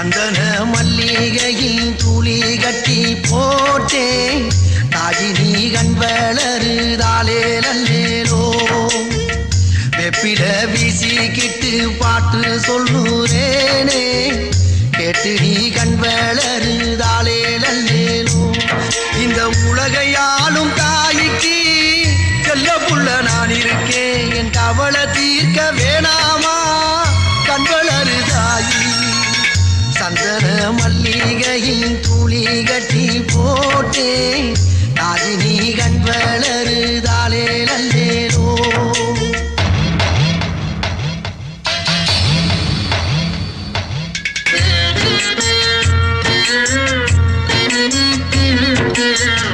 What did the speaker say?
சந்தன மல்லிகையில் துளி கட்டி போட்டேன் தாயினி கண் வளருதாலே நல்லேலோ வெப்பில வீசிக்கிட்டு பாட்டு சொல்லுறேனே கேட்டு நீ கண் வளருதாலே நல்லேலோ இந்த உலகையாலும் தாய்க்கு செல்ல புள்ள நான் இருக்கேன் என் கவலை தீர்க்க வேணாமா கண் வளருதாயி சந்தன மல்லிகையில் துளி கட்டி போட்டேன் தாயினி கண் வளருதாலே நல்லேலோ Yeah.